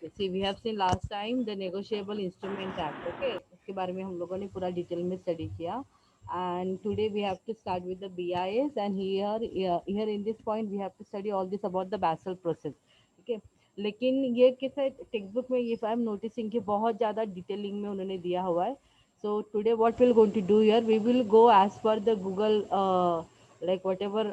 C we have seen last time the negotiable instrument act. Okay, उसके बारे में हम लोगों ने पूरा डिटेल में स्टडी किया. And today we have to start with the BIS. And here in this point we have to study all this about the Basel process. Okay, लेकिन ये कैसा टेक्स्ट बुक में ये आई एम नोटिसिंग कि बहुत ज़्यादा detailing में उन्होंने दिया हुआ है. So today what we're going to do here, we will go as per the Google, like whatever,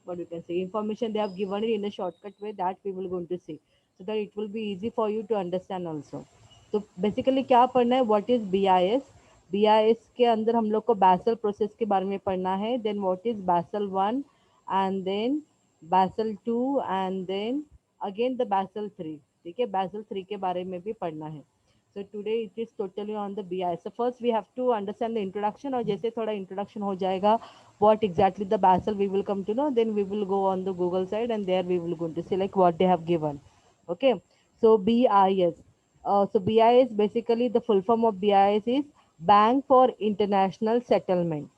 what you can say, information they have given it in a shortcut way, that we will going to see, so that it will be easy for you to understand also. तो basically क्या पढ़ना है, what is BIS. BIS के अंदर हम लोग को बैसल प्रोसेस के बारे में पढ़ना है. देन व्हाट इज बैसल 1, एंड देन बैसल 2, एंड देन अगेन द बैसल 3. ठीक है, बैसल 3 के बारे में भी पढ़ना है. So today it is totally on the BI. So first we have to understand the introduction, और जैसे थोड़ा introduction हो जाएगा what exactly the Basel we will come to know, then we will go on the Google side and there we will going to see like what they have given. Okay, so BIS. So BIS, basically the full form of BIS is Bank for International Settlement.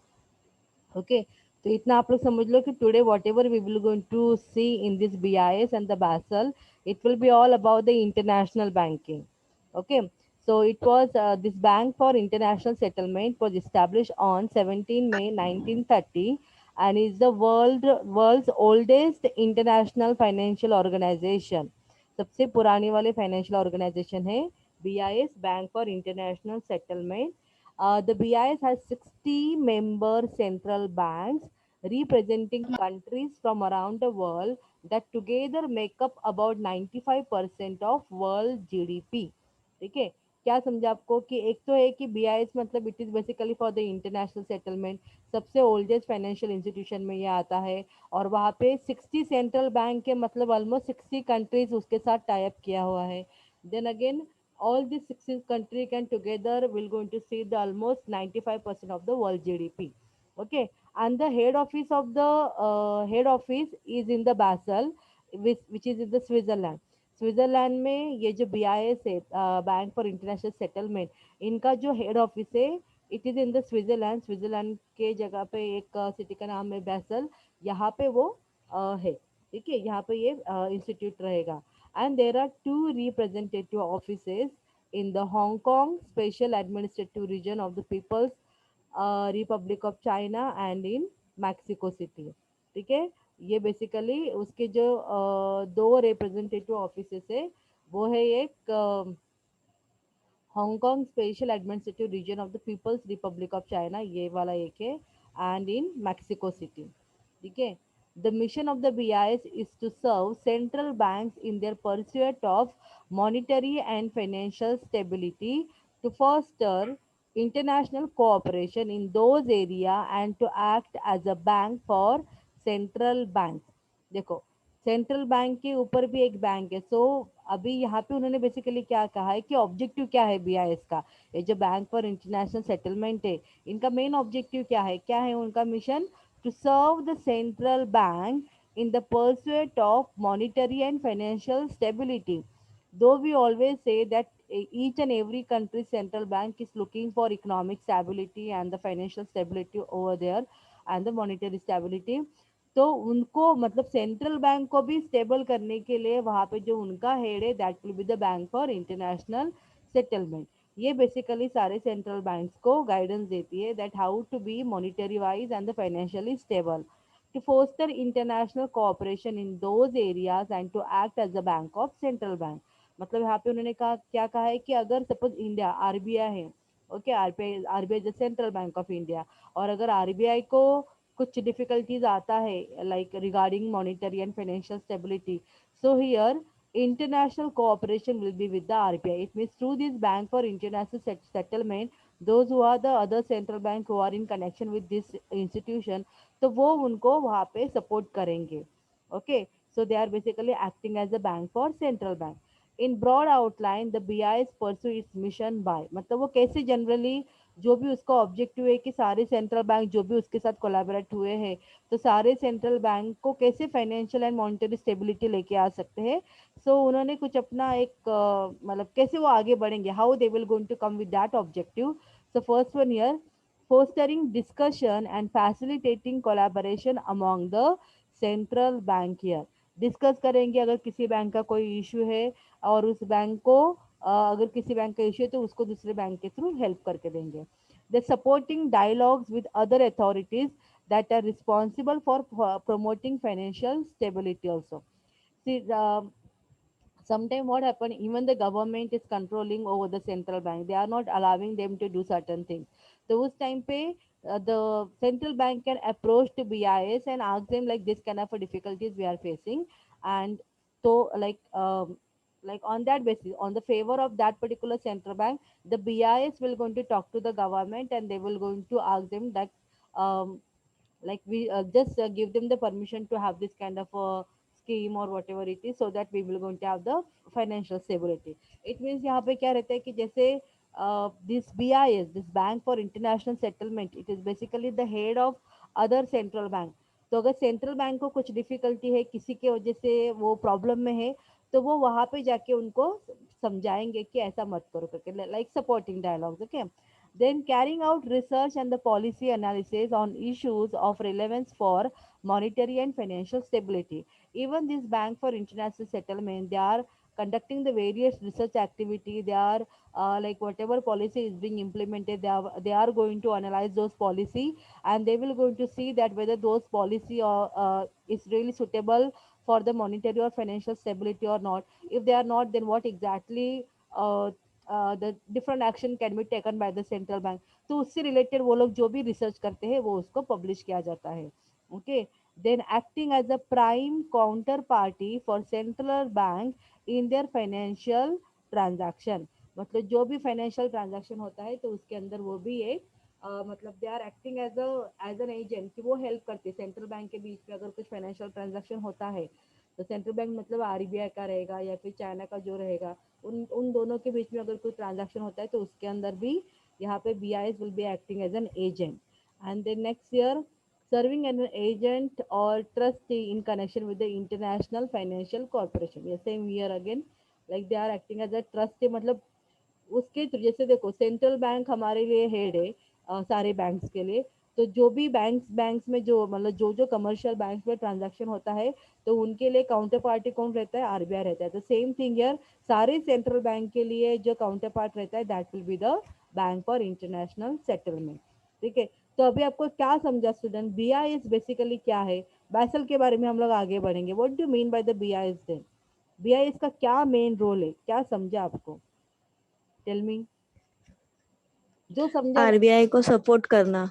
Okay, तो इतना आप लोग समझ लो कि today whatever we will going to see in this BIS and the Basel, it will be all about the international banking. Okay, so it was this Bank for International Settlement was established on 17 May 1930 and is the world's oldest international financial organization. सबसे पुरानी वाले financial organisation है BIS, bank for international settlement. The BIS has 60 member central banks representing countries from around the world that together make up about 95% of world GDP. ठीक है, क्या समझा आपको कि एक तो है कि BIS मतलब it is basically for the international settlement, सबसे ओल्डेस्ट फाइनेंशियल इंस्टीट्यूशन में ये आता है. और वहाँ पे 60 सेंट्रल बैंक के मतलब ऑलमोस्ट 60 कंट्रीज उसके साथ टाई अप किया हुआ है. Then again all these 60 countries can together will going to see the almost 95% of the world GDP. Okay, and the head office is in the Basel, which is in the Switzerland. Switzerland में ये जो BIS है, bank for international settlement, इनका जो head office है it is in the Switzerland. Switzerland के जगह पे एक सिटी का नाम है बैसल, यहाँ पे वो है. ठीक है, यहाँ पे ये इंस्टीट्यूट रहेगा. And there are two representative offices in the Hong Kong Special Administrative Region of the People's Republic of China and in Mexico City. ठीक है, ये बेसिकली उसके जो दो रिप्रेजेंटेटिव ऑफिसेस है वो है एक Hong Kong special administrative region of the People's Republic of China, ये वाला एक है, एंड इन मैक्सिको सिटी. ठीक है, the mission of the BIS is to serve central banks in their pursuit of monetary and financial stability, to foster international cooperation in those area and to act as a bank for central banks. देखो, central bank के ऊपर भी एक bank है. अभी यहाँ पे उन्होंने बेसिकली क्या कहा है कि ऑब्जेक्टिव क्या है BIS का, ये जो बैंक फॉर इंटरनेशनल सेटलमेंट है, इनका मेन ऑब्जेक्टिव क्या है उनका mission, to serve the central bank in the pursuit of monetary and financial stability. Though we always say that each and every country's central bank is looking for economic stability and the financial stability over there and the monetary stability, तो उनको मतलब central bank को भी stable करने के लिए वहाँ पे जो उनका हेड है that will be the bank for international settlement. ये बेसिकली सारे सेंट्रल बैंक्स को गाइडेंस देती है that how to be monetary wise and the financially stable, to foster international cooperation in those areas and to act as a bank of central bank. मतलब यहाँ पे उन्होंने कहा क्या कहा है कि अगर सपोज इंडिया RBI है, okay, RBI the central bank of India, और अगर RBI को कुछ डिफिकल्टीज आता है like regarding monetary and financial stability, so here international cooperation will be with the RBI. It means through this bank for international settlement, those who are the other central bank who are in connection with this institution, तो वो उनको वहाँ पे support करेंगे. Okay, so they are basically acting as a bank for central bank. In broad outline the BIS pursue its mission by, मतलब वो कैसे generally जो भी उसका ऑब्जेक्टिव है कि सारे सेंट्रल बैंक जो भी उसके साथ कोलैबोरेट हुए हैं, तो सारे सेंट्रल बैंक को कैसे फाइनेंशियल एंड मॉनिटरी स्टेबिलिटी लेके आ सकते हैं. उन्होंने कुछ अपना एक मतलब कैसे वो आगे बढ़ेंगे, how they will going to come with that objective. First one year, fostering discussion and facilitating collaboration among the central bank here. Discuss करेंगे अगर किसी बैंक का कोई इशू है, और उस बैंक को अगर किसी बैंक का इशू है तो उसको दूसरे बैंक के थ्रू हेल्प करके देंगे. The supporting dialogues with other authorities that are responsible for promoting financial stability also. See, sometimes what happen, even the government is controlling over the central bank, they are not allowing them to do certain things. So उस time पे the central bank can approach to BIS and ask them like this kind of a difficulties we are facing, and so like on that basis, on the favor of that particular central bank, the BIS will going to talk to the government and they will going to ask them that um, like we just give them the permission to have this kind of a scheme or whatever it is, so that we will going to have the financial stability. It means यहाँ पे क्या रहता है कि जैसे this BIS, this Bank for International Settlement, it is basically the head of other central bank. तो अगर central bank को कुछ डिफिकल्टी है, किसी के वजह से वो प्रॉब्लम में है, तो वो वहां पे जाके उनको समझाएंगे कि ऐसा मत करो करके, like supporting dialogues. Okay. Then carrying out research and the policy analysis on issues of relevance for monetary and financial stability. Even this Bank for International Settlement, they are conducting the various research activity. They are like whatever policy is being implemented, they are going to analyze those policy, and they will going to see that whether those policy is really suitable for the monetary or financial stability or not. If they are not, then what exactly the different action can be taken by the central bank. तो उससे related वो लोग जो भी research करते हैं वो उसको पब्लिश किया जाता है. Okay. Then acting as a prime counter party for central bank in their financial transaction. मतलब जो भी फाइनेंशियल ट्रांजैक्शन होता है तो उसके अंदर वो भी एक मतलब they are acting as an agent, कि वो हेल्प करते हैं सेंट्रल बैंक के बीच में. अगर कुछ फाइनेंशियल ट्रांजैक्शन होता है तो सेंट्रल बैंक मतलब आरबीआई का रहेगा या फिर चाइना का जो रहेगा, उन उन दोनों के बीच में अगर कोई ट्रांजैक्शन होता है तो उसके अंदर भी यहाँ पे BIS will be acting as an agent. And then next year, serving as an agent or trustee in connection with the international financial corporation. Yes, same here again, like they are acting as a trustee. मतलब उसके through, जैसे देखो central bank हमारे लिए head है सारे banks के लिए. तो जो भी बैंक्स बैंक्स में जो मतलब जो जो कमर्शियल बैंक्स में ट्रांजैक्शन होता है तो उनके लिए काउंटर पार्टी कौन रहता है, आरबीआई रहता है. तो सेम थिंग यार, सारे सेंट्रल बैंक के लिए जो काउंटर पार्ट रहता है that will be the bank for international settlement. ठीक है. तो अभी आपको क्या समझा स्टूडेंट, BIS बेसिकली क्या है. बैसल के बारे में हम लोग आगे बढ़ेंगे. What do mean by the BIS then, BIS का क्या मेन रोल है, क्या समझा आपको, टेल मी. जो समझा. आरबीआई को सपोर्ट करना.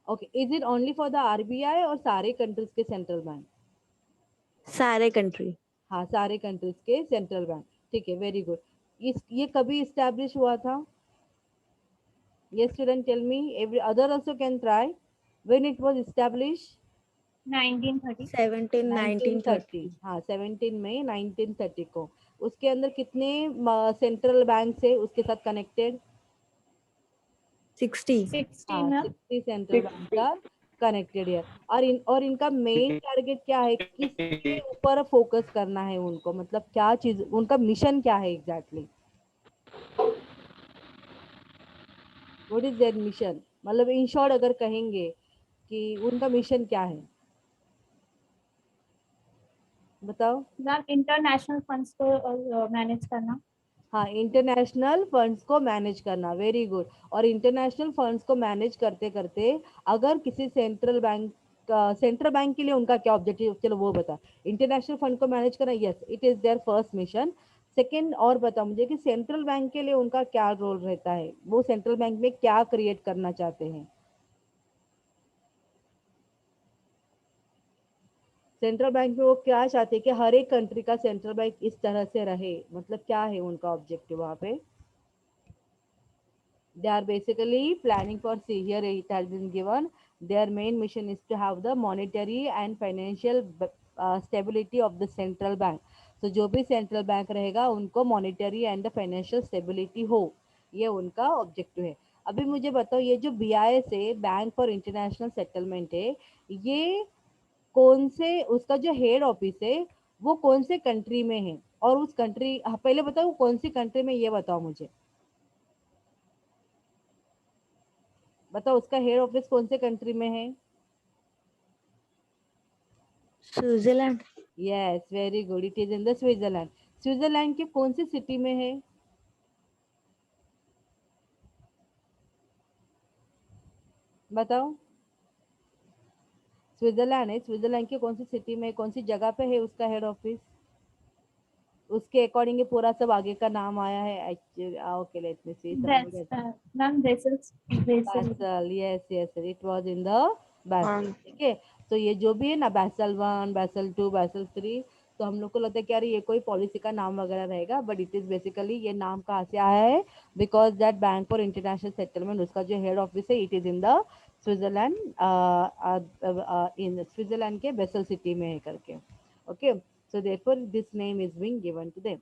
Okay. Is it only for the RBI और सारे कंट्रीज के सेंट्रल बैंक. सारे कंट्री. हाँ, सारे कंट्रीज के सेंट्रल बैंक. ठीक है, वेरी गुड. इस ये कभी इस्टेब्लिश हुआ था. ये student tell me, every other also can try. When it was establish. 1930। 1930. 1930. हाँ, 17 मई 1930 को. उसके अंदर कितने सेंट्रल बैंक है उसके साथ कनेक्टेड. 60. 60 हाँ, में 60 सेंट्रल बैंक का कनेक्टेड है. और इनका मेन टारगेट क्या है, किसके ऊपर फोकस करना है उनको, मतलब क्या चीज, उनका मिशन क्या है exactly. What is there mission, मतलब इन शॉर्ट अगर कहेंगे कि उनका मिशन क्या है, बताओ. मैम इंटरनेशनल फंड्स को मैनेज करना। हाँ, इंटरनेशनल फंड्स को मैनेज करना. Very good. और इंटरनेशनल फंड्स को मैनेज करते करते अगर किसी सेंट्रल बैंक के लिए उनका क्या ऑब्जेक्टिव, चलो वो बता. इंटरनेशनल फंड को मैनेज करना, yes it is their first mission. Second और बता मुझे कि सेंट्रल बैंक के लिए उनका क्या रोल रहता है, वो सेंट्रल बैंक में क्या क्रिएट करना चाहते हैं. सेंट्रल बैंक में वो क्या चाहते हैं कि हर एक कंट्री का सेंट्रल बैंक इस तरह से रहे, मतलब क्या है उनका ऑब्जेक्टिव वहाँ पे. They are basically planning for, see here it has been given, their main mission is to have the monetary and financial stability of the central bank. So जो भी central bank रहेगा उनको monetary and the financial stability हो, ये उनका objective है. अभी मुझे बताओ, ये जो BIS है, बैंक फॉर इंटरनेशनल सेटलमेंट है, ये कौन से, उसका जो हेड ऑफिस है वो कौन से कंट्री में है, और उस कंट्री, पहले बताओ कौन सी कंट्री में, ये बताओ मुझे. बताओ उसका हेड ऑफिस कौन से कंट्री में है. Switzerland. Yes, very good, it is in the Switzerland. Switzerland के कौन सी सिटी में है? बताओ। स्विट्जरलैंड है, स्विट्जरलैंड की कौन सी सिटी में, कौन सी जगह पे है उसका हेड ऑफिस? उसके अकॉर्डिंग ही पूरा सब आगे का नाम आया है actually. Okay, let me see That's समझ। ma'am, Basel. Basel, yes yes, it was in the Basel. हाँ ठीक है, तो ये जो भी है ना, बैसल 1, बैसल 2, बैसल 3, तो हम लोग को लगता है कि यार ये कोई पॉलिसी का नाम वगैरह रहेगा, बट इट इज बेसिकली ये नाम कहाँ से आया है? Because that bank for international settlement, उसका जो हेड ऑफिस है it is in the Switzerland, in Switzerland के बेसल सिटी में है करके। Okay, so therefore this name is being given to them.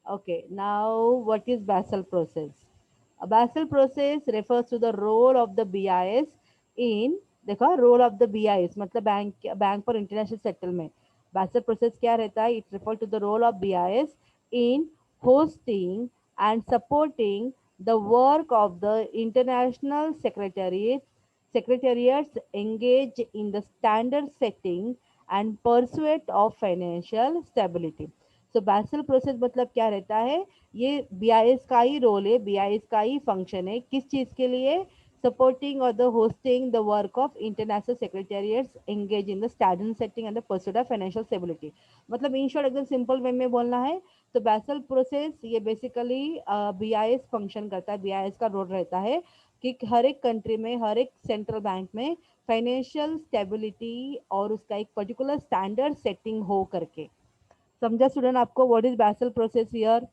Okay, now what is Basel process? A Basel process refers to the role of the BIS in, देखो role of the BIS मतलब bank for international settlement. Basel process क्या रहता है? It refers to the role of BIS in hosting and supporting the work of the international secretariats engage in the standard setting and pursuit of financial stability. सो बैसल process मतलब क्या रहता है? ये BIS का ही रोल है, बीआईएस का ही function है, किस चीज़ के लिए? सपोर्टिंग और the hosting the work of international secretariats engage in the standard setting and the pursuit of financial stability. मतलब इन शॉर्ट एकदम सिंपल वे में बोलना है तो बैसल प्रोसेस ये बेसिकली बीआईएस फंक्शन करता है, बीआईएस का रोल रहता है कि हर एक कंट्री में, हर एक सेंट्रल बैंक में फाइनेंशियल स्टेबिलिटी और उसका एक पर्टिकुलर स्टैंडर्ड सेटिंग हो करके। समझा स्टूडेंट आपको what is Basel process here?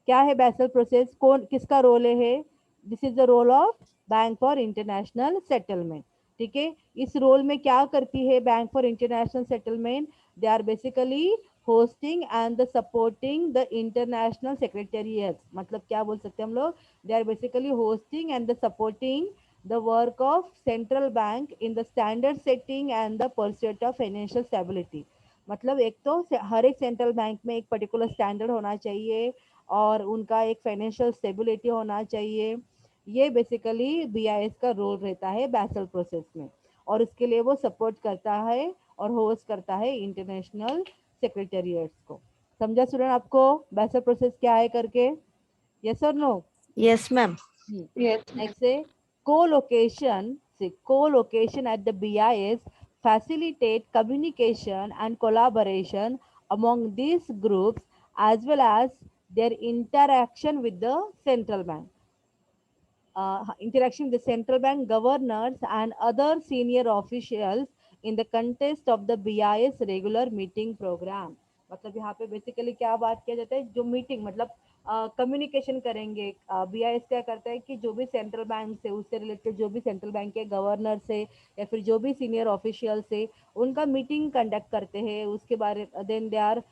क्या है बैसल प्रोसेस, कौन किसका रोल है? This is the role of bank for international settlement. ठीक है, इस रोल में क्या करती है bank for international settlement? They are basically hosting and the supporting the international secretariats, मतलब क्या बोल सकते हैं हम लोग? They are basically hosting and the supporting the work of central bank in the standard setting and the pursuit of financial stability। मतलब एक तो हर एक सेंट्रल बैंक में एक पर्टिकुलर स्टैंडर्ड होना चाहिए और उनका एक फाइनेंशियल स्टेबिलिटी होना चाहिए। ये बेसिकली बीआईएस का रोल रहता है बैसल प्रोसेस में, और उसके लिए वो सपोर्ट करता है और होस्ट करता है इंटरनेशनल सेक्रेटेरिएट्स को। समझा स्टूडेंट आपको बैसल प्रोसेस क्या है करके? यस और no? Yes ma'am. Yes, ma'am. Next say co-location. See, co-location at the BIS facilitate communication and collaboration among these groups as well as their interaction with the central bank. Interaction with the central bank governors and other senior officials in the context of the BIS regular meeting program। मतलब यहाँ पे basically क्या बात किया जाता है? जो meeting मतलब कम्युनिकेशन करेंगे। बीआईएस क्या करता है कि जो भी सेंट्रल बैंक से, उससे रिलेटेड जो भी सेंट्रल बैंक के गवर्नर से या फिर जो भी सीनियर ऑफिशियल से उनका मीटिंग कंडक्ट करते हैं, उसके बारे then they are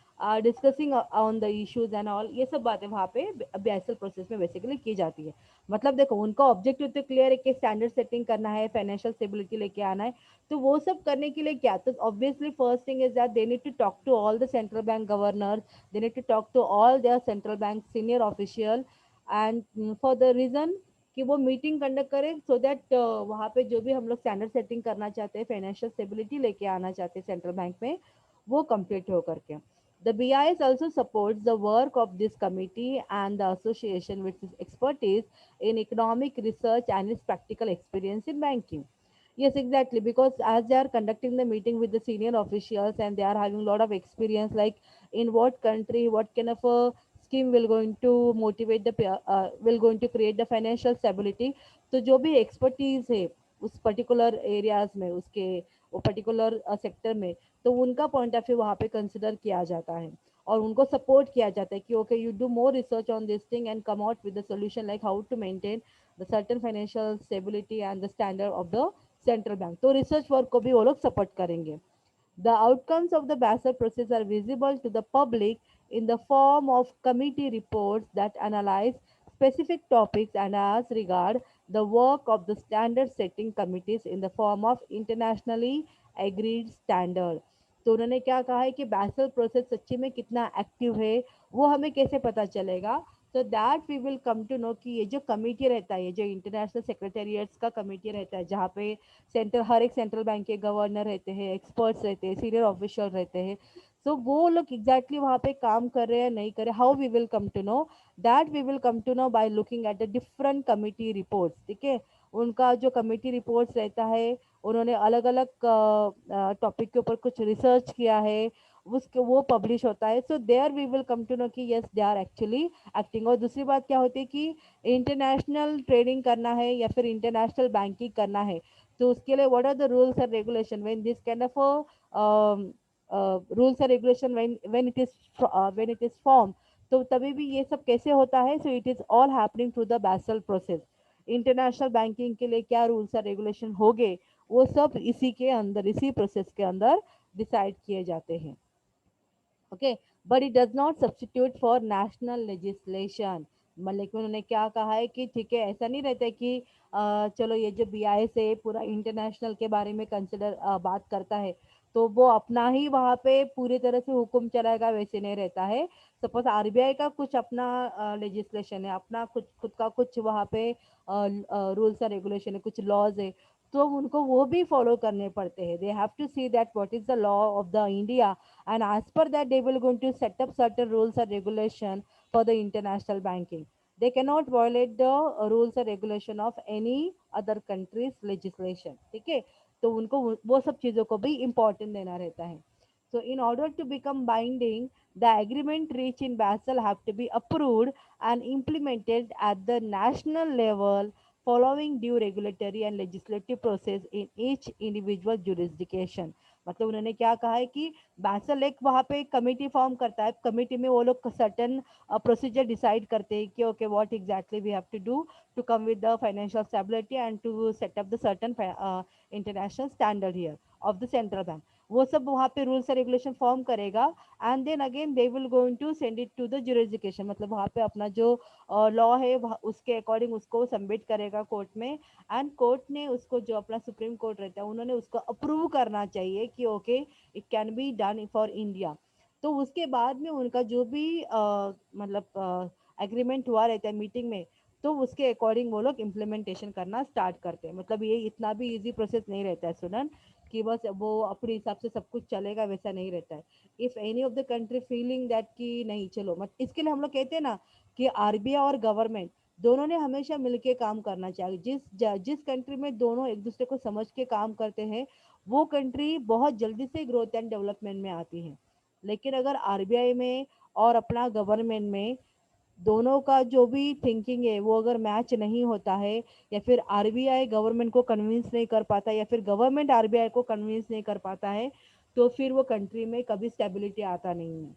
discussing on the issues and all, ये सब बातें वहाँ पे बीआईएस प्रोसेस में बेसिकली की जाती है। मतलब देखो उनका ऑब्जेक्टिव तो क्लियर है कि स्टैंडर्ड सेटिंग करना है, फाइनेंशियल स्टेबिलिटी लेके आना है। तो वो सब करने के लिए क्या, तो obviously first thing is that they need to talk to all the central bank governors, they need to talk to all their central bank senior official and for the reason कि वो मीटिंग कंडक्ट करें so that वहाँ पे जो भी हम लोग standard setting करना चाहते हैं, फाइनेंशियल स्टेबिलिटी लेके आना चाहते हैं सेंट्रल बैंक में, वो कंप्लीट हो करके। The BIS also supports the work of this committee and the association with its expertise in economic research and its practical experience in banking. Yes, exactly. Because as they are conducting the meeting with the senior officials and they are having a lot of experience, like in what country, what kind of a scheme will going to motivate the will going to create the financial stability. तो जो भी expertise है उस particular areas में, उसके वो particular sector में, तो उनका point of view वहाँ पे consider किया जाता है और उनको support किया जाता है कि okay you do more research on this thing and come out with the solution like how to maintain the certain financial stability and the standard of the central bank. तो रिसर्च वर्क को भी वो लोग support करेंगे। The outcomes of the Basel process are visible to the public in the form of committee reports that analyze specific topics and as regard the work of the standard setting committees in the form of internationally agreed standard। तो उन्होंने क्या कहा है कि बैसल process सच्ची में कितना एक्टिव है वो हमें कैसे पता चलेगा? तो that we will come to know कि ये जो कमेटी रहता है, ये जो इंटरनेशनल सेक्रेटेरिएट्स का कमेटी रहता है जहाँ पे सेंट्रल हर एक सेंट्रल बैंक के गवर्नर रहते हैं, एक्सपर्ट्स रहते हैं, सीनियर ऑफिशियल रहते हैं, सो वो लोग एग्जैक्टली वहाँ पे काम कर रहे हैं नहीं कर रहे, how we will come to know that, we will come to know by looking at the different committee reports. ठीक है, उनका जो कमिटी रिपोर्ट्स रहता है, उन्होंने अलग अलग टॉपिक के ऊपर कुछ रिसर्च किया है, उसके वो पब्लिश होता है। So there we will come to know कि yes they are actually acting. और दूसरी बात क्या होती है कि इंटरनेशनल ट्रेडिंग करना है या फिर इंटरनेशनल बैंकिंग करना है, तो उसके लिए what are the rules and regulation when this kind of rules and regulation when it is form, तो तभी भी ये सब कैसे होता है। So it is all happening through the Basel process. International banking के लिए क्या रूल्स एंड रेगुलेशन होंगे, वो सब इसी के अंदर, इसी प्रोसेस के अंदर डिसाइड किए जाते हैं। Okay, but it does not substitute for national legislation. मतलब कि उन्होंने क्या कहा है कि ठीक है, ऐसा नहीं रहता है कि चलो ये जो BIS है पूरा इंटरनेशनल के बारे में कंसिडर बात करता है, तो वो अपना ही वहाँ पे पूरी तरह से हुक्म चलाएगा, वैसे नहीं रहता है। सपोज RBI का कुछ अपना लेजिस्लेशन है, अपना खुद खुद का कुछ वहाँ पे रूल्स एंड रेगुलेशन है, कुछ लॉज है, तो उनको वो भी फॉलो करने पड़ते हैं। They have to see that what is the law of the India, and as per that they will going to set up certain rules and regulation for the international banking. They cannot violate the rules and regulation of any other country's legislation। ठीक है, तो उनको वो सब चीज़ों को भी important देना रहता है। So in order to become binding, the agreement reached in Basel have to be approved and implemented at the national level following due regulatory and legislative process in each individual jurisdiction। मतलब उन्होंने क्या कहा है कि बैसल एक वहाँ पे कमेटी फॉर्म करता है, कमेटी में वो लोग सर्टन प्रोसीजर डिसाइड करते हैं कि okay what exactly we have to do to come with the financial stability and to set up the certain international standard here of the central bank. वो सब वहाँ पे रूल्स एंड रेगुलेशन फॉर्म करेगा, and then again they will going to send it to the jurisdiction. मतलब वहाँ पे अपना जो लॉ है उसके अकॉर्डिंग उसको सबमिट करेगा कोर्ट में, एंड कोर्ट ने उसको, जो अपना सुप्रीम कोर्ट रहता है, उन्होंने उसको अप्रूव करना चाहिए कि okay it can be done for India. तो उसके बाद में उनका जो भी मतलब एग्रीमेंट हुआ रहता है मीटिंग में, तो उसके अकॉर्डिंग वो लोग इम्प्लीमेंटेशन करना स्टार्ट करते हैं। मतलब ये इतना भी इजी प्रोसेस नहीं रहता है सुनन, कि बस वो अपने हिसाब से सब कुछ चलेगा, वैसा नहीं रहता है। If any of the country feeling that कि नहीं चलो मत, इसके लिए हम लोग कहते हैं ना कि RBI और गवर्नमेंट दोनों ने हमेशा मिलके काम करना चाहिए। जिस कंट्री में दोनों एक दूसरे को समझ के काम करते हैं, वो कंट्री बहुत जल्दी से ग्रोथ एंड डेवलपमेंट में आती है। लेकिन अगर RBI में और अपना गवर्नमेंट में दोनों का जो भी थिंकिंग है वो अगर मैच नहीं होता है, या फिर RBI गवर्नमेंट को कन्विंस नहीं कर पाता, या फिर गवर्नमेंट RBI को कन्विंस नहीं कर पाता है, तो फिर वो कंट्री में कभी स्टेबिलिटी आता नहीं है।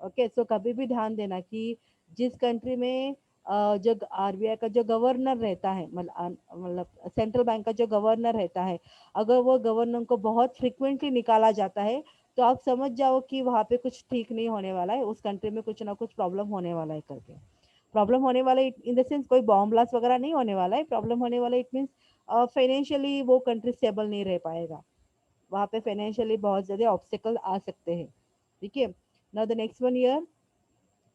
ओके, सो कभी भी ध्यान देना कि जिस कंट्री में जो RBI का जो गवर्नर रहता है, मतलब सेंट्रल बैंक का जो गवर्नर रहता है, अगर वो गवर्नर को बहुत फ्रिक्वेंटली निकाला जाता है, तो आप समझ जाओ कि वहाँ पे कुछ ठीक नहीं होने वाला है, उस कंट्री में कुछ ना कुछ प्रॉब्लम होने वाला है करके। प्रॉब्लम होने वाला है इन द सेंस कोई बॉम्ब ब्लास्ट वगैरह नहीं होने वाला है, प्रॉब्लम होने वाला इट मीन्स फाइनेंशियली वो कंट्री स्टेबल नहीं रह पाएगा, वहाँ पे फाइनेंशियली बहुत ज़्यादा ऑब्स्टिकल आ सकते हैं। ठीक है, now the next one year,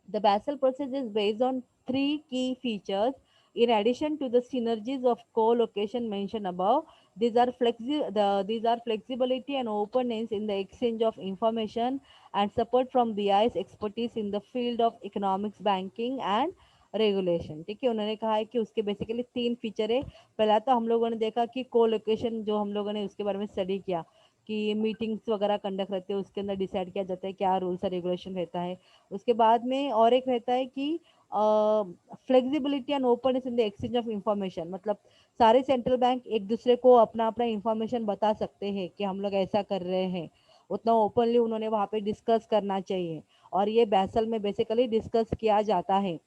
the Basel process is based on three key features. In addition to the synergies of co-location mentioned above, these are flexibility and openness in the exchange of information and support from BI's expertise in the field of economics, banking and regulation. ठीक है, उन्होंने कहा है कि उसके basically 3 feature है। पहला तो हम लोगों ने देखा कि को लोकेशन, जो हम लोगों ने उसके बारे में स्टडी किया कि मीटिंग्स वगैरह कंडक्ट रहते हैं, उसके अंदर डिसाइड किया जाता है क्या रूल्स और रेगुलेशन रहता है। उसके बाद में और एक रहता है कि flexibility and openness in the exchange of information. मतलब सारे सेंट्रल बैंक एक दूसरे को अपना अपना इंफॉर्मेशन बता सकते हैं कि हम लोग ऐसा कर रहे हैं, उतना ओपनली उन्होंने वहाँ पे डिस्कस करना चाहिए, और ये बैसल में बेसिकली डिस्कस किया जाता है।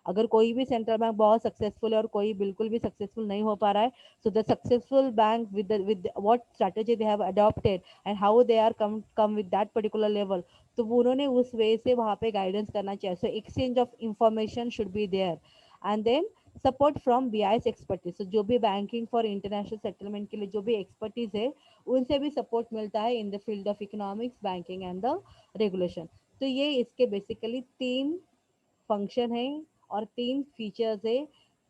अगर कोई भी सेंट्रल बैंक बहुत सक्सेसफुल है और कोई बिल्कुल भी सक्सेसफुल नहीं हो पा रहा है, so the successful bank with what strategy they have adopted and how they are come with that particular level, तो वो उन्होंने उस वे से वहाँ पे गाइडेंस करना चाहिए। So exchange of information should be there, and then support from BI's expertise. तो जो भी बैंकिंग फॉर इंटरनेशनल सेटलमेंट के लिए जो भी एक्सपर्टीज है, उनसे भी सपोर्ट मिलता है in the field of economics, banking and the regulation. तो ये इसके बेसिकली 3 फंक्शन है और 3 फीचर्स है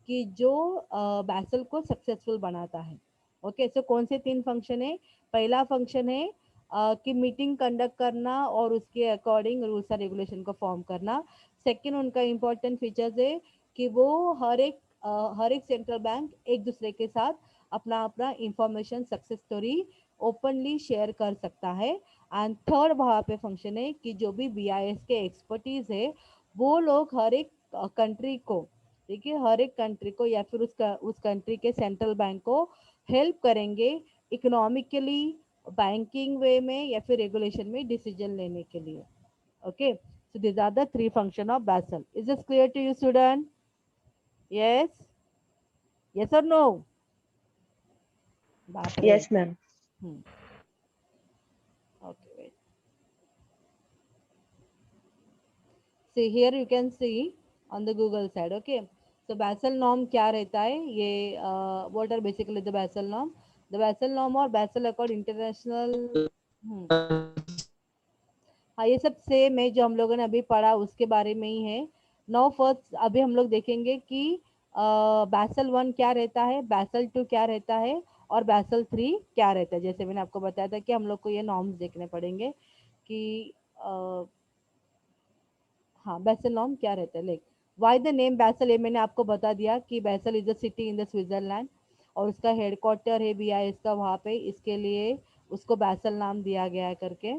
कि जो बैसल को सक्सेसफुल बनाता है। ओके, सो कौन से 3 फंक्शन है? पहला फंक्शन है कि मीटिंग कंडक्ट करना और उसके अकॉर्डिंग रूल्स एंड रेगुलेशन को फॉर्म करना। सेकंड उनका इम्पोर्टेंट फीचर्स है कि वो हर एक सेंट्रल बैंक एक दूसरे के साथ अपना अपना information success story openly share कर सकता है। एंड थर्ड वहाँ पे फंक्शन है कि जो भी बीआईएस के एक्सपर्टीज है वो लोग हर एक कंट्री को, ठीक है, हर एक कंट्री को या फिर उस कंट्री के सेंट्रल बैंक को हेल्प करेंगे इकोनॉमिकली, बैंकिंग वे में या फिर रेगुलेशन में डिसीजन लेने के लिए। Okay, so these are the three function of Basel. Is this clear to you, student? Yes? Yes or no? बाप रे। Yes, ma'am. Hmm. Okay, wait. See here you can see on the Google side. Okay, so Basel norm क्या रहता है ये, what are basically the Basel norm? The Basel norm or Basel Accord international। हाँ, ये सब same है जो हम लोगों ने अभी पढ़ा उसके बारे में ही है। नाउ फर्स्ट अभी हम लोग देखेंगे कि बैसल वन क्या रहता है, बैसल टू क्या रहता है और बैसल थ्री क्या रहता है। जैसे मैंने आपको बताया था कि हम लोग को ये नॉर्म्स देखने पड़ेंगे कि हाँ बैसल नॉर्म क्या रहता है। लाइक वाई द नेम बैसल, ये मैंने आपको बता दिया कि बैसल is a city in the Switzerland और उसका हेडक्वार्टर है बीआईएस का वहाँ पे, इसके लिए उसको बैसल नाम दिया गया है करके।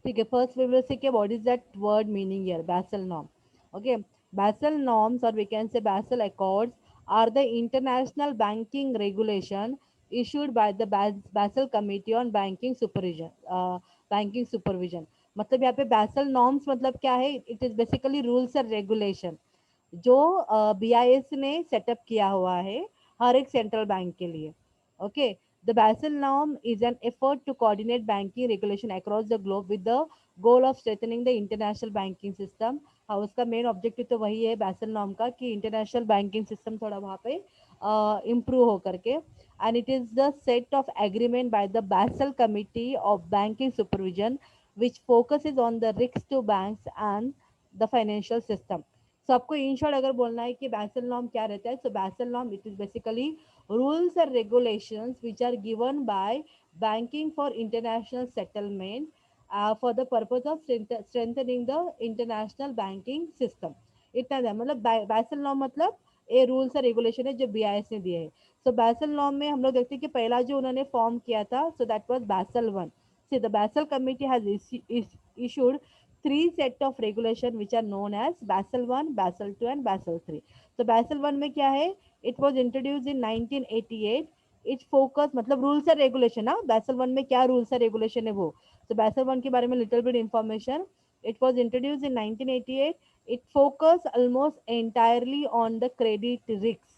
ठीक है, फर्स्ट वी विल सी के what is that word meaning here, Basel norm. Okay, Basel norms और we can say Basel accords are the international banking regulation issued by the Basel Committee on Banking Supervision, banking supervision. मतलब यहाँ पे Basel norms मतलब क्या है, it is basically rules and regulation जो BIS ने setup किया हुआ है हर एक सेंट्रल बैंक के लिए। Okay, the Basel norm is an effort to coordinate banking regulation across the globe with the goal of strengthening the international banking system. हाँ, उसका मेन ऑब्जेक्टिव तो वही है बैसल नॉर्म का कि इंटरनेशनल बैंकिंग सिस्टम थोड़ा वहाँ पे इम्प्रूव हो करके। And it is the set of agreement by the Basel committee of banking supervision which focuses on the risks to banks and the financial system। सो आपको इन शॉर्ट अगर बोलना है कि बैसल नॉर्म क्या रहता है, so Basel norm it is basically rules and regulations which are given by banking for international settlement for the purpose of strengthening the international banking system. इतना है, मतलब बैसल नॉर्म मतलब ये रूल्स और रेगुलेशन है जो बीआईएस ने दिए है। सो बैसल नॉर्म में हम लोग देखते हैं कि पहला जो उन्होंने फॉर्म किया था, सो दैट वाज बैसल one. See, the Basel Committee has issued three set of regulation which are known as Basel 1, Basel 2 and Basel 3। So Basel 1 में क्या है, it was introduced in 1988। it focus मतलब rules and regulation, ना Basel 1 में क्या rules and regulation है वो। So Basel 1 के बारे में little bit information, it was introduced in 1988। it focus almost entirely on the credit risk।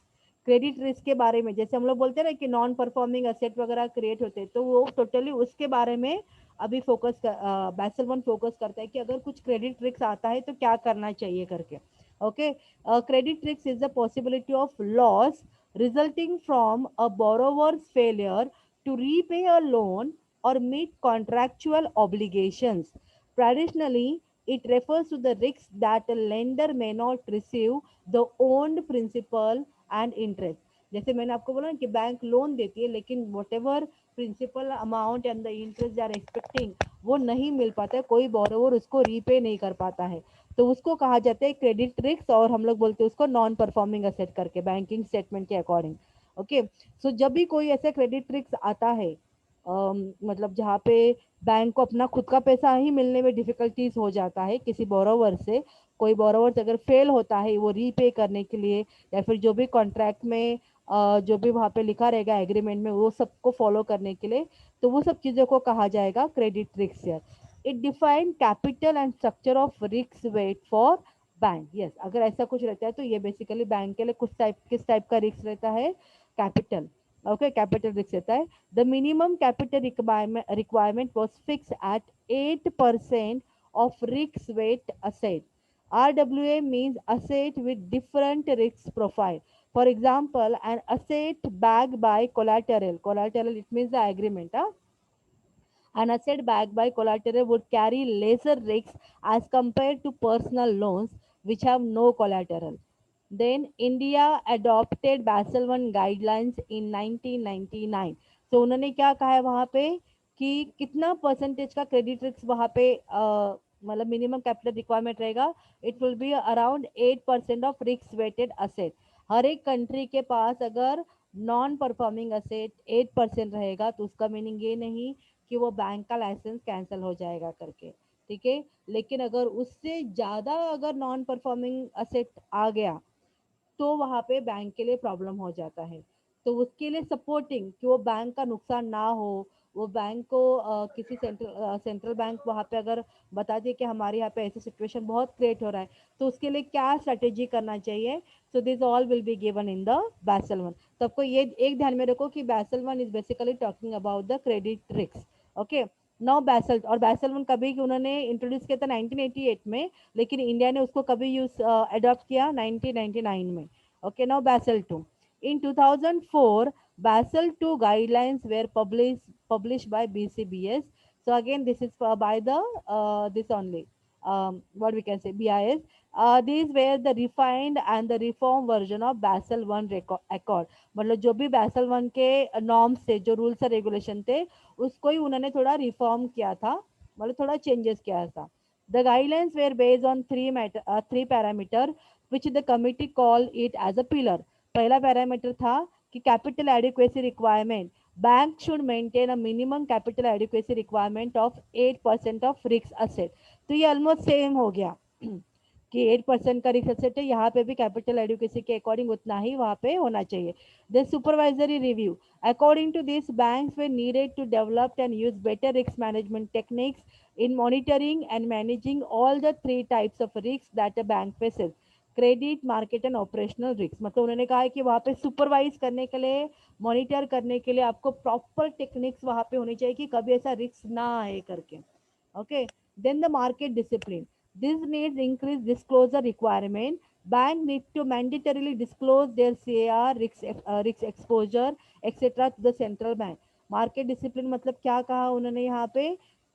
Credit risk के बारे में, जैसे हम लोग बोलते हैं ना कि नॉन परफॉर्मिंग एसेट वगैरह क्रिएट होते हैं, तो वो टोटली उसके बारे में अभी फोकस बैसल वन फोकस करता है कि अगर कुछ क्रेडिट रिस्क आता है तो क्या करना चाहिए करके। Okay, credit risk is the possibility of loss resulting from a borrower's failure to repay a loan or meet contractual obligations। Traditionally, it refers to the risk that a lender may not receive the owned principal and interest. जैसे मैंने आपको बोला ना कि bank loan देती है लेकिन whatever principal amount and the interest are expecting वो नहीं मिल पाता है, कोई बोरोवर उसको रीपे नहीं कर पाता है, तो उसको कहा जाता है क्रेडिट रिस्क और हम लोग बोलते हैं उसको नॉन परफॉर्मिंग एसेट करके बैंकिंग स्टेटमेंट के अकॉर्डिंग। ओके, सो जब भी कोई ऐसा क्रेडिट रिस्क आता है मतलब जहाँ पे बैंक को अपना खुद का पैसा ही मिलने में डिफिकल्टीज हो जाता है किसी बोरोवर से, कोई बोरोवर अगर फेल होता है वो रीपे करने के लिए या फिर जो भी कॉन्ट्रैक्ट में जो भी वहाँ पे लिखा रहेगा एग्रीमेंट में वो सबको फॉलो करने के लिए, तो वो सब चीज़ों को कहा जाएगा credit risk. It define capital and structure of risk wait for bank. Yes, अगर ऐसा कुछ रहता है तो ये बेसिकली बैंक के लिए किस टाइप का रिस्क रहता है, कैपिटल। ओके, कैपिटल रिस्क रहता है। The minimum capital requirement was fix eight 8% of risk weight asset। RWA means asset with different risk profile। For example, an asset backed by collateral. Collateral, it means the agreement. An asset backed by collateral would carry lesser risks as compared to personal loans which have no collateral. Then India adopted Basel I guidelines in 1999. So उन्होंने क्या कहा है वहाँ पे कि कितना percentage का credit risk वहाँ पे मतलब मिनिमम कैपिटल रिक्वायरमेंट रहेगा. It will be around 8% of risk weighted asset. हर एक कंट्री के पास अगर नॉन परफॉर्मिंग असेट 8% रहेगा तो उसका मीनिंग ये नहीं कि वो बैंक का लाइसेंस कैंसिल हो जाएगा करके. ठीक है, लेकिन अगर उससे ज़्यादा अगर नॉन परफॉर्मिंग असेट आ गया तो वहाँ पे बैंक के लिए प्रॉब्लम हो जाता है. तो उसके लिए सपोर्टिंग कि वो बैंक का नुकसान ना हो, वो बैंक को किसी सेंट्रल बैंक वहाँ पे अगर बता दिए कि हमारे यहाँ पे ऐसी सिचुएशन बहुत क्रिएट हो रहा है तो उसके लिए क्या स्ट्रेटेजी करना चाहिए. So this all will be given in the बैसल वन. तो आपको ये एक ध्यान में रखो कि बैसल one is basically talking about the credit risk. Okay, now बैसल. और बैसल वन कभी उन्होंने इंट्रोड्यूस किया था 1988 में, लेकिन इंडिया ने उसको कभी यूज अडॉप्ट किया 1999 में. Okay, now Basel II. In 2004, Basel II guidelines were published by BCBS. So again, this is by the this only what we can say BIS. These were the refined and the reformed version of Basel One Accord. मतलब जो भी Basel One के norms थे, जो rules और regulation थे, उसको ही उन्होंने थोड़ा reform किया था, मतलब थोड़ा changes किया था. The guidelines were based on three parameter which the committee called it as a pillar. पहला पैरामीटर था कि capital adequacy requirement. Bank should maintain a minimum capital adequacy requirement of 8% of risk asset. तो ये almost same हो गया कि 8% का risk asset है, यहाँ पे भी कैपिटल एडिक्वेसी के अकॉर्डिंग उतना ही वहाँ पे होना चाहिए. The supervisory review. According to this, banks were needed to develop and use better risk management techniques in monitoring and managing all the three types of risks that a bank faces. Credit, market and operational risk. मतलब उन्होंने कहा है कि वहाँ पे supervise करने के लिए, मॉनिटर करने के लिए आपको प्रॉपर टेक्निक्स वहाँ पे होनी चाहिए कि कभी ऐसा रिस्क ना आए करके. Okay, then the market discipline. This needs increase disclosure requirement. Bank need to mandatorily disclose their CAR, risk exposure etcetera to the central bank. Market discipline मतलब क्या कहा उन्होंने यहाँ पे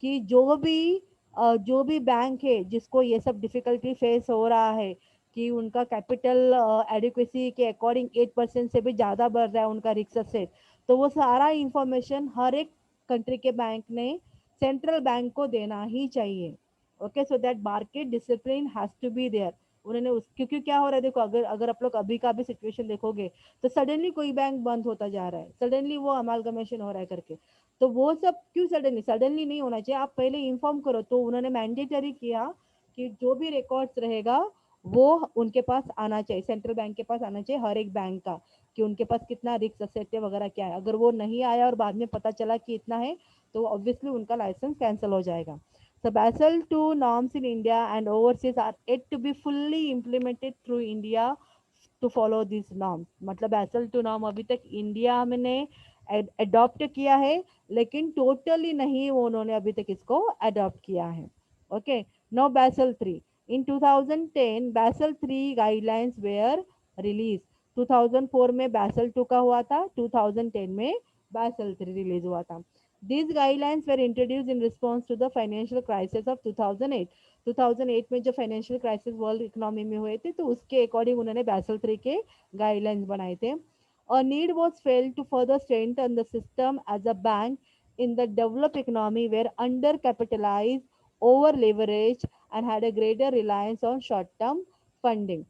कि जो भी बैंक है जिसको ये सब डिफिकल्टी फेस हो रहा है कि उनका कैपिटल एडिक्वेसी के अकॉर्डिंग 8% से भी ज़्यादा बढ़ रहा है उनका रिस्क असेट, तो वो सारा इंफॉर्मेशन हर एक कंट्री के बैंक ने सेंट्रल बैंक को देना ही चाहिए. Okay, so that market discipline has to be there. उन्होंने उस क्योंकि क्या हो रहा है देखो, अगर अगर आप लोग अभी का भी सिचुएशन देखोगे तो सडनली कोई बैंक बंद होता जा रहा है, सडनली वो अमालगमेशन हो रहा है करके. तो वो सब क्यों सडनली सडनली नहीं होना चाहिए, आप पहले इन्फॉर्म करो. तो उन्होंने मैंडेटरी किया कि जो भी रिकॉर्ड्स रहेगा वो उनके पास आना चाहिए, सेंट्रल बैंक के पास आना चाहिए हर एक बैंक का, कि उनके पास कितना रिस्क असेट है वगैरह क्या है. अगर वो नहीं आया और बाद में पता चला कि इतना है तो ऑब्वियसली उनका लाइसेंस कैंसिल हो जाएगा. So Basel II norms in India and overseas are yet to be fully implemented through India to follow these norms. मतलब Basel II norm अभी तक इंडिया में अडॉप्ट किया है, लेकिन टोटली नहीं वो उन्होंने अभी तक इसको अडॉप्ट किया है. Okay, no Basel III. In 2010, Basel III guidelines were released. 2004 में Basel II का हुआ था, 2010 में Basel III रिलीज हुआ था. These guidelines were introduced in response to the financial crisis of 2008. 2008 में जो फाइनेंशियल क्राइसिस वर्ल्ड इकोनॉमी में हुए थे तो उसके अकॉर्डिंग उन्होंने Basel III के गाइडलाइंस बनाए थे. A need was felt to further strengthen the system as a bank in the developed economy were undercapitalized, over leveraged and had a greater reliance on short term funding.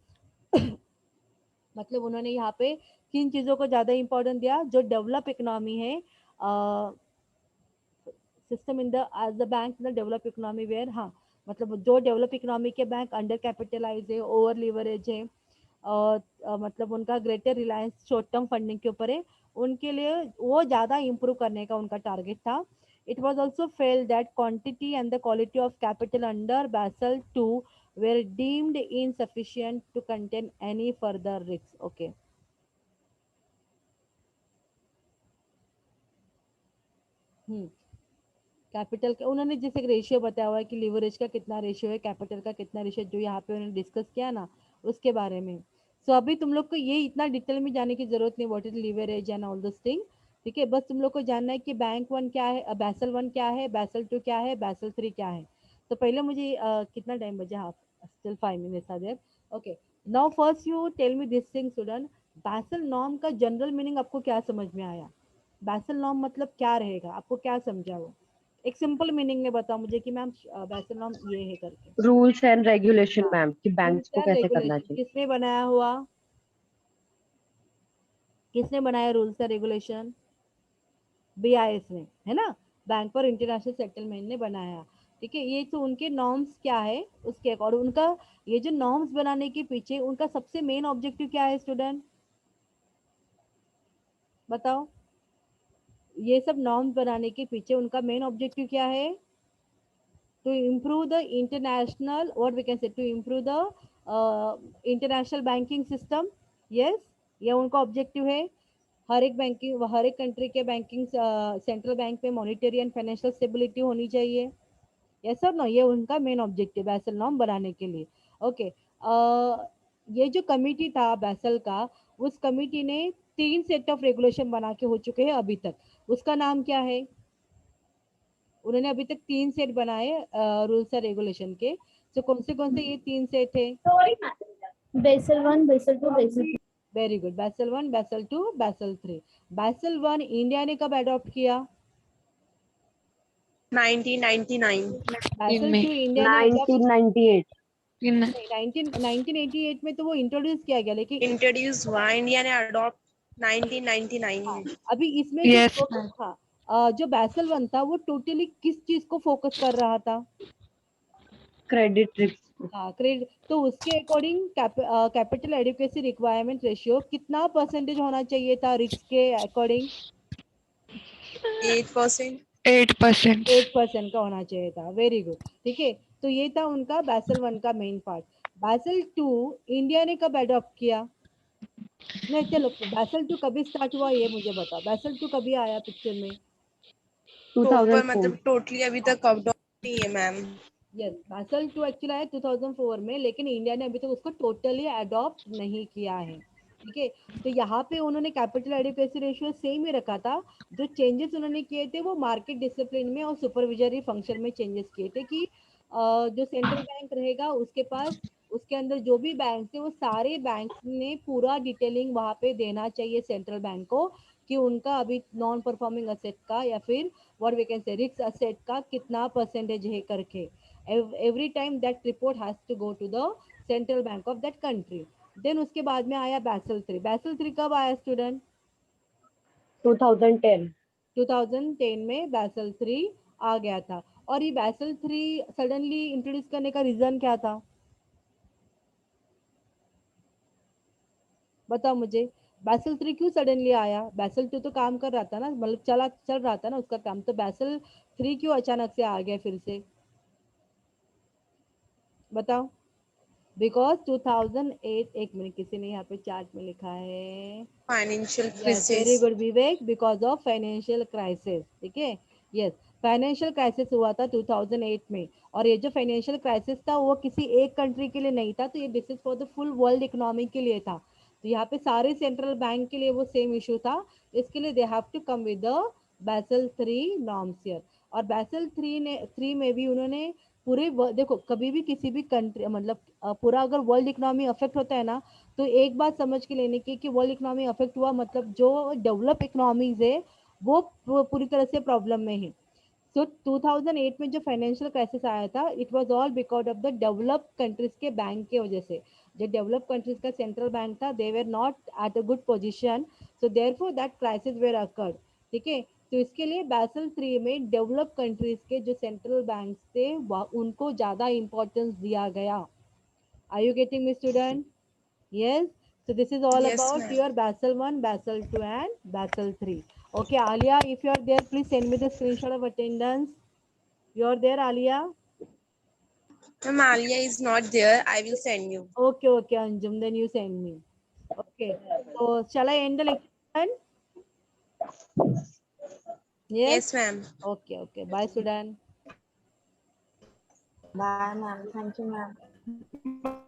मतलब उन्होंने यहाँ पे किन चीज़ों को ज़्यादा इंपॉर्टेंट दिया, जो डेवलप इकोनॉमी है, system in the as the bank in the develop economy where. हाँ, मतलब जो डेवलप इकोनॉमी के बैंक अंडर कैपिटलाइज है, ओवर लीवरेज है, और मतलब उनका greater reliance short term funding के ऊपर है, उनके लिए वो ज़्यादा इम्प्रूव करने का उनका टारगेट था. It was also felt that quantity and the quality of capital under Basel II were deemed insufficient to contain any further risks. Okay. Hmm, capital का उन्होंने जैसे रेशियो बताया हुआ है कि लिवरेज का कितना रेशियो है, कैपिटल का कितना रेशियो, जो यहाँ पे उन्होंने डिस्कस किया ना उसके बारे में. सो अभी तुम लोग को ये इतना डिटेल में जाने की जरूरत नहीं, what is leverage and all this thing, ठीक है। बस तुम लोग को जानना है कि बैंक वन क्या है, बैसल वन क्या है, बैसल टू क्या है, बैसल थ्री क्या है। तो पहले मुझे कितना टाइम बचा, half, still 5 minutes are there. Okay, now first you tell me this thing student, Basel norm का जनरल मीनिंग आपको क्या समझ में आया? बैसल नॉर्म मतलब क्या रहेगा, आपको क्या समझा वो? एक सिंपल मीनिंग में बताओ मुझे कि मैम बैसल नॉर्म ये है करके। रूल्स एंड रेगुलेशन हाँ, मैम, कि बैंक्स रूल्स को एंड कैसे करना रेगुलेशन चाहिए। किसने बनाया हुआ, किसने बनाया रूल्स एंड रेगुलेशन? बीआईएस ने, है ना, बैंक फॉर इंटरनेशनल सेटलमेंट ने बनाया, ठीक है। ये तो उनके नॉर्म्स क्या है उसके, और उनका ये जो नॉर्म्स बनाने के पीछे उनका सबसे मेन ऑब्जेक्टिव क्या है स्टूडेंट, बताओ। ये सब नॉर्म्स बनाने के पीछे उनका मेन ऑब्जेक्टिव क्या है? To improve the international, what we can say, to improve the international banking system. Yes, ये उनका ऑब्जेक्टिव है। हर एक बैंकिंग, हर एक कंट्री के बैंकिंग सेंट्रल बैंक में मॉनेटरी एंड फाइनेंशियल स्टेबिलिटी होनी चाहिए। यस सर, नो, ये उनका मेन ऑब्जेक्टिव बैसल नॉर्म बनाने के लिए। ओके, ये जो कमिटी था बैसल का, उस कमिटी ने 3 सेट ऑफ रेगुलेशन बना के हो चुके हैं अभी तक। उसका नाम क्या है? उन्होंने अभी तक 3 सेट बनाए रूल्स एंड रेगुलेशन के। तो कौन से ये 3 सेट है? Basel 1, Basel 2, Basel 3। Very good, Basel one, Basel two, Basel three. Basel one India ने कब अडॉप्ट किया? 1999 बैसल में टू इंडिया ने अडॉप्ट, 1998। इन 1988 में तो वो इंट्रोड्यूस किया गया, लेकिन इंट्रोड्यूस हुआ, इंडिया ने अडॉप्ट 1999 हाँ, में। अभी इसमें जो यस फोकस था, जो बैसल वन था वो टोटली किस चीज को फोकस कर रहा था? Credit risk. हाँ, क्रेडिट। तो उसके according capital adequacy requirement ratio कितना परसेंटेज होना चाहिए था रिस्क के अकॉर्डिंग? 8%। 8%। 8% का होना चाहिए था, वेरी गुड, ठीक है। तो ये था उनका बैसल वन का मेन पार्ट। बैसल टू इंडिया ने कब अडॉप्ट किया? नहीं चलो, बैसल टू कभी स्टार्ट हुआ ये मुझे बताओ, बैसल टू कभी आया पिक्चर में? प्रॉपर 2004। मतलब टोटली अभी तक अडॉप्ट नहीं है मैम। यस, बैसल टू एक्चुअली आया 2004 में, लेकिन इंडिया ने अभी तक उसको टोटली अडॉप्ट नहीं किया है, ठीक है। तो यहाँ पे उन्होंने कैपिटल एडिक्वेसी रेशियो सेम ही रखा था। जो चेंजेस उन्होंने किए थे वो मार्केट डिसिप्लिन में और सुपरविजरी फंक्शन में चेंजेस किए थे कि जो सेंट्रल बैंक रहेगा उसके पास, उसके अंदर जो भी बैंक थे वो सारे बैंक ने पूरा डिटेलिंग वहाँ पे देना चाहिए सेंट्रल बैंक को, कि उनका अभी नॉन परफॉर्मिंग असेट का या फिर what we can say risk asset का कितना परसेंटेज है करके। every time that report has to go to the central bank of that country. Then उसके बाद में आया बैसल थ्री। बैसल थ्री कब आया स्टूडेंट? 2010। 2010 में बैसल थ्री आ गया था। और ये बैसल थ्री सडनली इंट्रोड्यूस करने का रीजन क्या था, बताओ मुझे। बैसल थ्री क्यों सडनली आया? बैसल टू तो काम कर रहा था ना, मतलब चल रहा था ना उसका काम, तो बैसल थ्री क्यों अचानक से आ गया फिर से, बताओ। बिकॉज 2008, एक मिनट, किसी ने यहाँ पे चार्ट में लिखा है, financial yes very crisis. Good Vivek, because of financial crisis, ठीक है। यस, फाइनेंशियल क्राइसिस हुआ था 2008 में। और ये जो फाइनेंशियल क्राइसिस था वो किसी एक कंट्री के लिए नहीं था, तो ये this is for the full world economy के लिए था। तो यहाँ पे सारे सेंट्रल बैंक के लिए वो सेम इशू था, इसके लिए they have to come with the Basel three norms here. और बैसल थ्री में भी उन्होंने पूरे देखो, कभी भी किसी भी कंट्री, मतलब पूरा अगर वर्ल्ड इकोनॉमी अफेक्ट होता है ना, तो एक बात समझ के लेने की कि वर्ल्ड इकोनॉमी अफेक्ट हुआ मतलब जो डेवलप इकोनॉमीज है वो पूरी तरह से प्रॉब्लम में है। सो 2008 में जो फाइनेंशियल क्राइसिस आया था, it was all because of the develop countries के बैंक के वजह से। जो डेवलप कंट्रीज का सेंट्रल बैंक था, they were not at a good position, so therefore that crisis were occurred, ठीक है। तो इसके लिए बैसल थ्री में डेवलप कंट्रीज के जो सेंट्रल बैंक थे उनको ज्यादा इंपॉर्टेंस दिया गया। Are you getting me student? Yes. So this is all yes about ma'am. your Basel 1, Basel 2 and Basel 3. Okay, Alia, if you are there, please send me the screenshot of attendance. You are there, Alia? Ma'am Alia is not there, I will send you. Okay, okay, Anjum, then you send me. Okay. So shall I end the lecture? Yes? Yes ma'am. Okay, okay. Bye, Sudan. Bye, ma'am. Thank you, ma'am.